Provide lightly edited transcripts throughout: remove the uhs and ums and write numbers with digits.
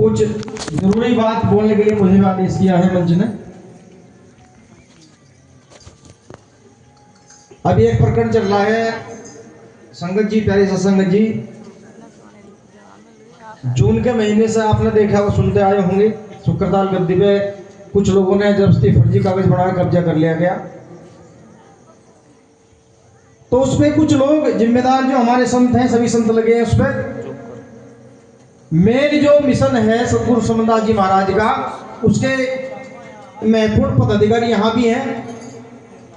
कुछ जरूरी बात बोलने के लिए मुझे आदेश किया है मंच ने। अभी एक प्रकरण चल रहा है संगत जी, प्यारे सत्संगत जी, जून के महीने से आपने देखा वो सुनते आए होंगे, शुक्रताल गद्दी पे कुछ लोगों ने जबरदस्ती फर्जी कागज बनाकर कब्जा कर लिया गया। तो उसमें कुछ लोग जिम्मेदार जो हमारे संत हैं, सभी संत लगे हैं उस पर। मेन जो मिशन है सतगुरु समनदास जी महाराज का, उसके महत्वपूर्ण पदाधिकारी यहाँ भी हैं।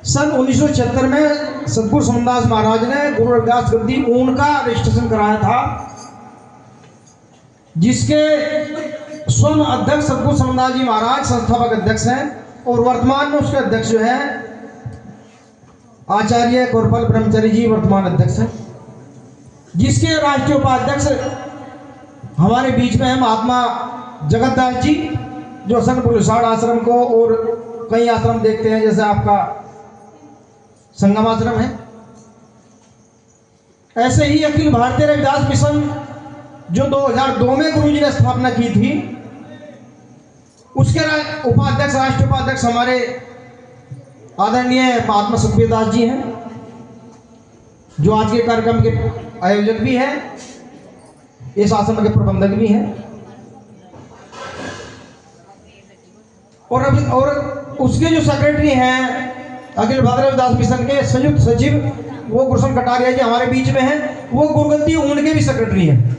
सन 1976 में सतगुरु समनदास महाराज ने गुरु रविदास गद्दी ऊन का रजिस्ट्रेशन कराया था, जिसके स्वयं अध्यक्ष सतगुरु समनदास जी महाराज संस्थापक अध्यक्ष हैं, और वर्तमान में उसके अध्यक्ष जो है आचार्य गौरपाल ब्रह्मचारी जी वर्तमान अध्यक्ष हैं, जिसके राष्ट्रीय उपाध्यक्ष हमारे बीच में है महात्मा जगतदास जी, जो सन पुलिसाड़ आश्रम को और कई आश्रम देखते हैं, जैसे आपका संगम आश्रम है। ऐसे ही अखिल भारतीय रविदास मिशन जो 2002 में गुरु जी ने स्थापना की थी, उसके उपाध्यक्ष राष्ट्रीय उपाध्यक्ष हमारे आदरणीय महात्मा सुखबीर दास जी हैं, जो आज के कार्यक्रम के आयोजक भी हैं, इस आश्रम के प्रबंधक भी हैं। और उसके जो सेक्रेटरी हैं अखिल भारतीय रविदास मिशन के संयुक्त सचिव, वो गुरसन कटारिया जी हमारे बीच में हैं, वो गुरुगद्दी ऊन के भी सेक्रेटरी हैं।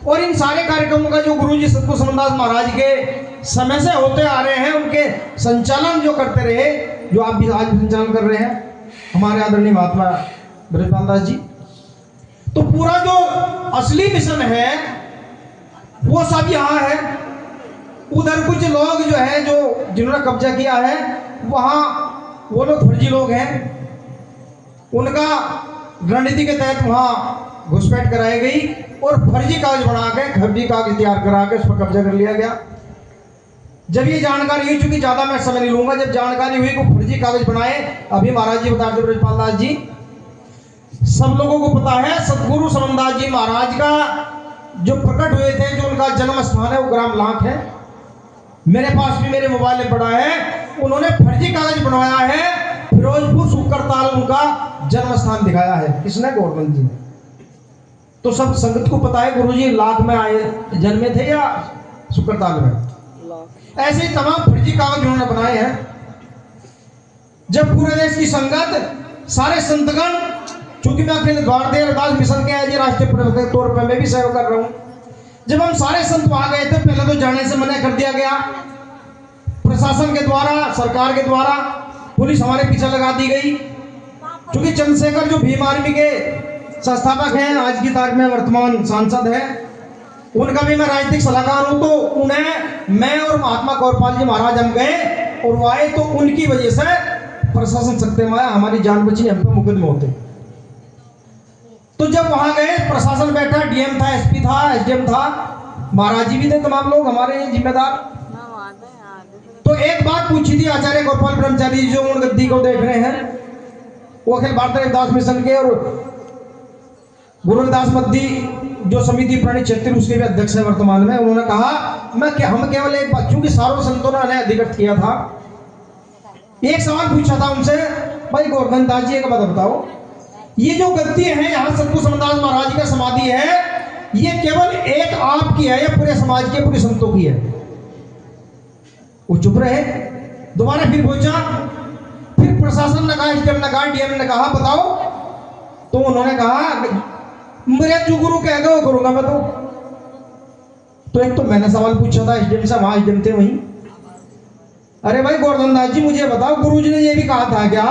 और इन सारे कार्यक्रमों का जो गुरु जी सतगुरु समनदास महाराज के समय से होते आ रहे हैं, उनके संचालन जो करते रहे, जो आप भी आज संचालन कर रहे हैं हमारे आदरणीय महात्मा ब्रजपाल दास जी। तो पूरा जो असली मिशन है वो सब यहाँ है। उधर कुछ लोग जो है जो जिन्होंने कब्जा किया है, वहाँ वो लोग फर्जी लोग हैं, उनका रणनीति के तहत वहाँ घुसपैठ कराई गई और फर्जी कागज बना के, फर्जी कागज तैयार करा के उस पर कब्जा कर लिया गया। जब ये जानकारी हुई, चूंकि ज्यादा मैं समय नहीं लूंगा, जब जानकारी हुई को फर्जी कागज बनाए, अभी महाराज जी बता दे ब्रजपाल दास जी, सब लोगों को पता है सतगुरु समनदास जी महाराज का जो प्रकट हुए थे, जो उनका जन्म स्थान है वो ग्राम लाख है। मेरे पास भी मेरे मोबाइल में पड़ा है, उन्होंने फर्जी कागज बनवाया है, फिरोजपुर शुक्रताल उनका जन्म स्थान दिखाया है। किसने? गवर्नमेंट जी। तो सब संगत को पता है गुरुजी लाख में आए जन्मे थे या शुक्रताल में। ऐसे ही तमाम फर्जी कागज उन्होंने बनाए हैं। जब पूरे देश की संगत, सारे संतगण, चूंकि मैं अखिल भारतीय रविदास मिशन के आज राष्ट्रीय प्रवक्ता के तौर पर मैं भी सेवा कर रहा हूं, जब हम सारे संत वहां गए थे, पहले तो जाने से मना कर दिया गया प्रशासन के द्वारा, सरकार के द्वारा, पुलिस हमारे पीछे लगा दी गई। क्योंकि चंद्रशेखर जो भीम आर्मी के संस्थापक हैं, आज की तारीख में वर्तमान सांसद हैं, उनका भी मैं राजनीतिक सलाहकार हूं, तो उन्हें मैं और महात्मा गौरपाल जी महाराज हम गए और वो आए, तो उनकी वजह से प्रशासन सकते में आया, हमारी जान बची, हम पे मुकदमे होते। तो जब वहां गए, प्रशासन बैठा, डीएम था, एसपी था, एसडीएम था, महाराज जी भी थे, तमाम लोग हमारे जिम्मेदार। तो एक बात पूछी थी आचार्य गौरपाल ब्रह्मचारी जो उन गद्दी को देख रहे हैं, वो अखिल भारतीय रविदास मिशन के और गुरु रविदास मद्दी जो समिति प्राणी क्षेत्र उसके भी अध्यक्ष है वर्तमान में। उन्होंने कहा हम केवल एक बात, चूंकि सारों संतों ने अधिकृत किया था, एक सवाल पूछा था उनसे, भाई गोवर्धन दास जी एक बात बताओ, ये जो गद्दी है यहाँ सतगुरु समनदास महाराज का समाधि है, ये केवल एक आपकी है या पूरे समाज के, पूरे संतों की है? वो चुप रहे। दोबारा फिर पूछा, फिर प्रशासन ने कहा, एसडीएम ने कहा, डीएम ने कहा बताओ, तो उन्होंने कहा मेरे जो गुरु कहेगा वो करूंगा मैं। तो एक तो मैंने सवाल पूछा था एसडीएम से, वहां एसडीएम थे वहीं, अरे भाई गोवर्धन दास जी मुझे बताओ, गुरुजी ने ये भी कहा था क्या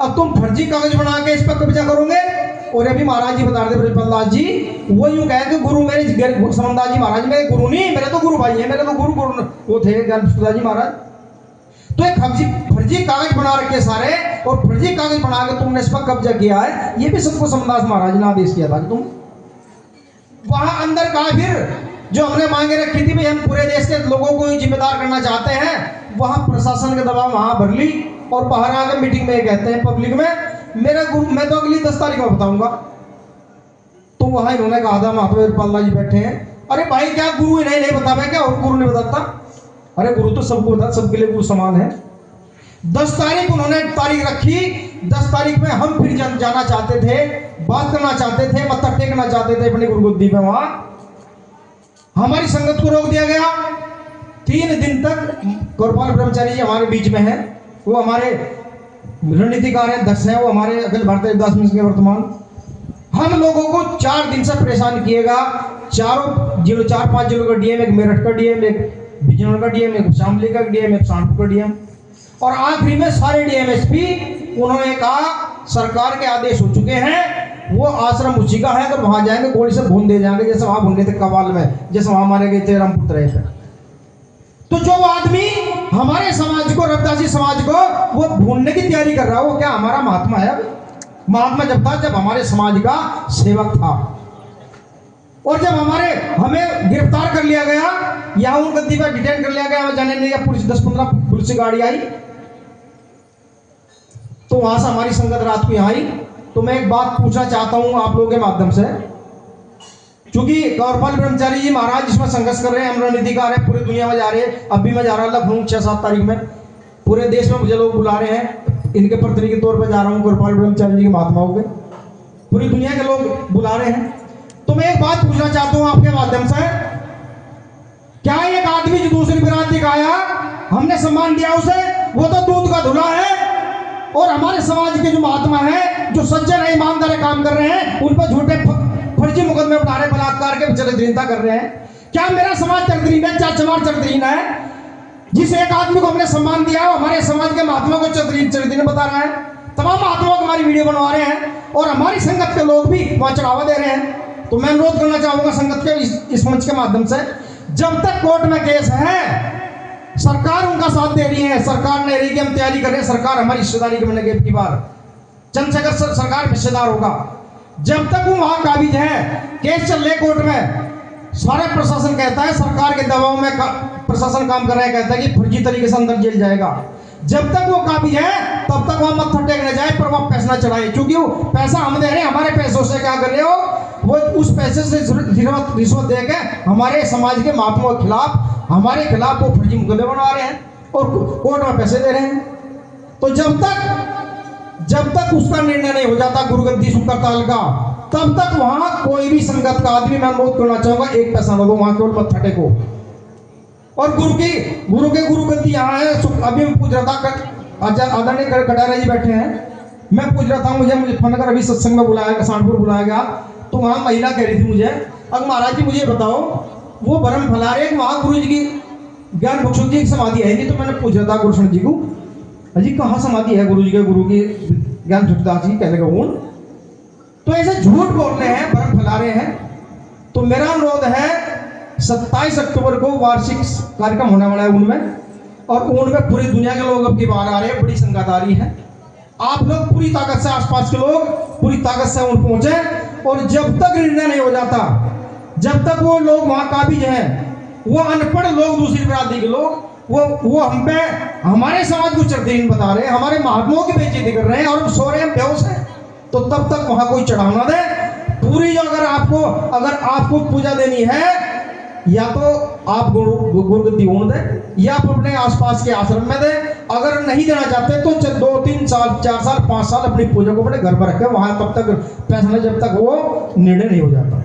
अब तुम फर्जी कागज बना के इस पर कब्जा करोगे? और अभी महाराज जी बता रहे थे ब्रजपाल दास जी, वो यूं कहे कि गुरु मेरे समनदास जी महाराज मेरे गुरु नहीं, मेरे तो गुरु भाई है, मेरे तो गुरु वो थे ज्ञानप्रसाद जी महाराज। तो एक फर्जी कागज बना रखे सारे, और फर्जी कागज बना के तुमने इस पर कब्जा किया है, ये भी सबको समनदास महाराज ने आदेश किया था कि तुम वहां अंदर कहा। फिर जो हमने मांगे रखी थी भाई हम पूरे देश के लोगों को जिम्मेदार करना चाहते हैं, वहां प्रशासन के दबाव वहां भर ली, और बाहर आकर मीटिंग में कहते हैं पब्लिक में, मेरा गुरु मैं तो अगली 10 तारीख में बताऊंगा। तो वहां इन्होंने कहा था, महात्मा ब्रजपाल जी बैठे हैं, अरे भाई क्या गुरु इन्हें नहीं बता क्या और गुरु नहीं बताता? अरे गुरु तो सबको बता, सबके लिए गुरु समान है। 10 तारीख उन्होंने तारीख रखी, 10 तारीख में हम फिर जाना चाहते थे, बात करना चाहते थे, मत्था टेकना चाहते थे अपनी गुरुगद्दी पे। वहां हमारी संगत को रोक दिया गया। 3 दिन तक गौरपाल ब्रह्मचारी जी हमारे बीच में है, वो हमारे रणनीतिकार हैं, दक्ष हैं, वो हमारे अखिल भारतीय रविदास मिशन के वर्तमान। हम लोगों को 4 दिन से परेशान किएगा। 4 जिलों 4-5 जिलों का डीएम, एक मेरठ का डीएम, एक बिजनौर का डीएम, एक शामली का डीएम, एक कानपुर का डीएम, और आखिरी में सारे डीएमएसपी। उन्होंने कहा सरकार के आदेश हो चुके हैं, वो आश्रम उसी का है, अगर वहां जाएंगे गोली से भून दे जाएंगे, जैसे वहां भून थे कवाल में, जैसे वहां मारे गए थे रामपुर तरह पे। तो जो आदमी हमारे समाज को, रविदासी समाज को वो भूनने की तैयारी कर रहा है, वो क्या हमारा महात्मा है? महात्मा जब था जब हमारे समाज का सेवक था, और जब हमें गिरफ्तार कर लिया गया, यहाँ उन गद्दी पर डिटेन कर लिया गया, हमें जाने नहीं, पुलिस 10-15 पुलिस गाड़ी आई, तो वहां से हमारी संगत रात को यहाँ आई। तो मैं एक बात पूछना चाहता हूं आप लोगों के माध्यम से, क्योंकि गौरपाल ब्रह्मचारी जी महाराज इसमें संघर्ष कर रहे हैं, हम रणनीतिकार हैं, पूरी दुनिया में जा रहे हैं। अभी मैं जा रहा लखनऊ 6-7 तारीख में, पूरे देश में मुझे लोग बुला रहे हैं, इनके प्रतिनिधि के तौर पर जा रहा हूँ गौरपाल ब्रह्मचारी जी के महात्माओं के, पूरी दुनिया के लोग बुला रहे हैं। तो मैं एक बात पूछना चाहता हूं आपके माध्यम से, क्या एक आदमी जो दूसरी बिरादरी का आया, हमने सम्मान दिया उसे, वो तो दूध का धुला है, और हमारे समाज के जो महात्मा हैं, जो सज्जन है, ईमानदार काम कर रहे हैं, उन पर झूठे फर्जी मुकदमे उठा रहे, बलात्कार के चरित्रहीनता कर रहे हैं। क्या मेरा समाज चरित्रहीन है? क्या चमार चरित्रहीन है? जिस एक आदमी को हमने सम्मान दिया है, हमारे समाज के महात्मा को चरित्रहीन बता रहा है। तमाम महात्माओं की हमारी वीडियो बनवा रहे हैं, और हमारी संगत के लोग भी वहां चढ़ावा दे रहे हैं। तो मैं अनुरोध करना चाहूंगा संगत के इस मंच के माध्यम से, जब तक कोर्ट में केस है, सरकार उनका साथ दे रही है, सरकार ने रही कि हम तैयारी कर रहे हैं, सरकार हमारी हिस्सेदारी बनेगी की बार, चंद्रशेखर सरकार हिस्सेदार होगा। जब तक वो वहां काबिज है, केस चल रहे कोर्ट में, सारा प्रशासन कहता है, सरकार के दबाव में प्रशासन काम कर रहा है, कहता है कि फर्जी तरीके से अंदर जेल जाएगा। जब तक वो काबिज है तब तक वहां मत्था टेकने जाए, पर वहां पैसा चढ़ाए, क्योंकि वो पैसा हम दे रहे हैं, हमारे पैसों से क्या कर रहे हो, वो उस पैसे से रिश्वत देकर हमारे समाज के महात्माओं के खिलाफ, हमारे खिलाफ वो फर्जी मुकदमे बना रहे हैं और कोर्ट में पैसे दे रहे हैं। तो जब तक उसका निर्णय नहीं हो जाता गुरुगद्दी सुकरताल का, तब तक वहां कोई भी संगत का आदमी, मैं अनुरोध करना चाहूंगा, एक पैसा न दो, वहां केवल मत्था टेको। और गुरु के गुरुगद्दी यहाँ है। अभी मैं पूछ रहा था, आदरणीय कटारिया जी बैठे हैं, मैं पूछ रहा था, मुझे फोन कर अभी सत्संग में बुलाया गया, कानपुर बुलाया गया, तो वहां महिला कह रही थी मुझे, अब महाराज जी मुझे बताओ, वो भरम फैला रहे हैं वहां गुरु जी की ज्ञान बख्शों की समाधि है नहीं। तो मैंने पूछ रहा था गुरुशरण जी को, अजी कहाँ समाधि है गुरु जी के, गुरु की ज्ञान बख्शोदास जी कहने का उन, तो ऐसे झूठ बोल रहे हैं, भरम फैला रहे हैं। तो मेरा अनुरोध है, 27 अक्टूबर को वार्षिक कार्यक्रम होने वाला है उनमें, और उनमें पूरी दुनिया के लोग अब की बाहर आ रहे हैं, बड़ी संगत आ रही है। आप लोग पूरी ताकत से, आसपास के लोग पूरी ताकत से उन पहुंचे, और जब तक निर्णय नहीं हो जाता, जब तक वो लोग वहां काबिज हैं, वो अनपढ़ लोग, दूसरी बिरादरी के लोग, वो हम पे, हमारे समाज को चरित्रहीन बता रहे हैं, हमारे महात्माओं की बेइज्जती कर रहे हैं, और हम सो रहे हैं, बेहोश हैं, तो तब तक वहां कोई चढ़ावा दे पूरी। अगर आपको पूजा देनी है, या तो आप गुरुगद्दी ओढ़ दें, या आप अपने आसपास के आश्रम में दें। अगर नहीं देना चाहते तो 2-3 साल, 4 साल, 5 साल अपनी पूजा को अपने घर पर रखें, वहां तब तक पैसा नहीं, जब तक वो निर्णय नहीं हो जाता।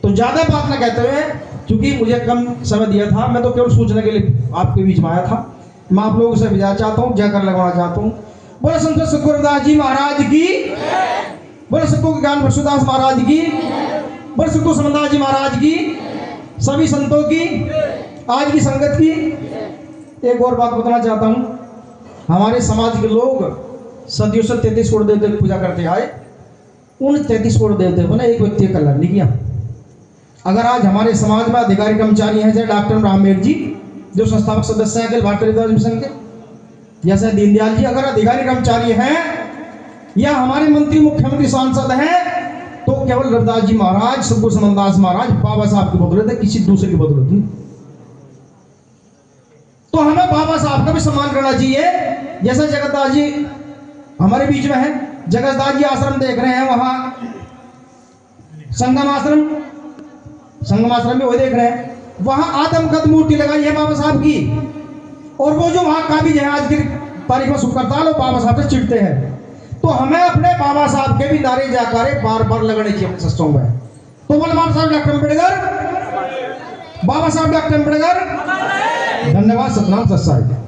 तो ज्यादा बात न कहते हुए, क्योंकि मुझे कम समय दिया था, मैं तो केवल सूचना के लिए आपके बीच में आया था, मैं आप लोगों से विदा चाहता हूँ, जयकर लगवाना चाहता हूँ। बोले संत सतगुरुदास जी महाराज की, बोले सतगुरु ज्ञान बख्शोदास महाराज की, बोले सतगुरु समनदास जी महाराज की, सभी संतों की, आज की संगत की। एक और बात बताना चाहता हूँ, हमारे समाज के लोग सदियों से 33 करोड़ देवते की पूजा करते आए, उन 33 करोड़ देवते को ना एक व्यक्ति का कल्याण नहीं किया। अगर आज हमारे समाज में अधिकारी कर्मचारी हैं, जैसे डॉक्टर राममेर जी जो संस्थापक सदस्य हैं अखिल भारतीय रविदास मिशन के, जैसे दीनदयाल जी, अगर अधिकारी कर्मचारी हैं या हमारे मंत्री, मुख्यमंत्री, सांसद हैं, तो केवल रविदास जी महाराज, सतगुरु समनदास महाराज, बाबा साहब की बदौलत है, किसी दूसरे की बदौलत नहीं। तो हमें बाबा साहब का भी सम्मान करना चाहिए। जैसे जगतदास जी हमारे बीच में है, जगतदास जी आश्रम देख रहे हैं, वहां संगम आश्रम, संगम आश्रम में वो देख रहे हैं, वहां आदमकद मूर्ति लगाई है बाबा साहब की, और वो जो वहां काबिज है आज की तारीख में सुकरताल और बाबा साहब से चिढ़ते हैं। तो हमें अपने बाबा साहब के भी नारे जाकारे बार बार लगाने चाहिए अपने सत्संग में। तो बोले बाबा साहब डॉक्टर अम्बेडकर, बाबा साहब डॉक्टर अम्बेडकर। धन्यवाद। सतनाम सत साहिब।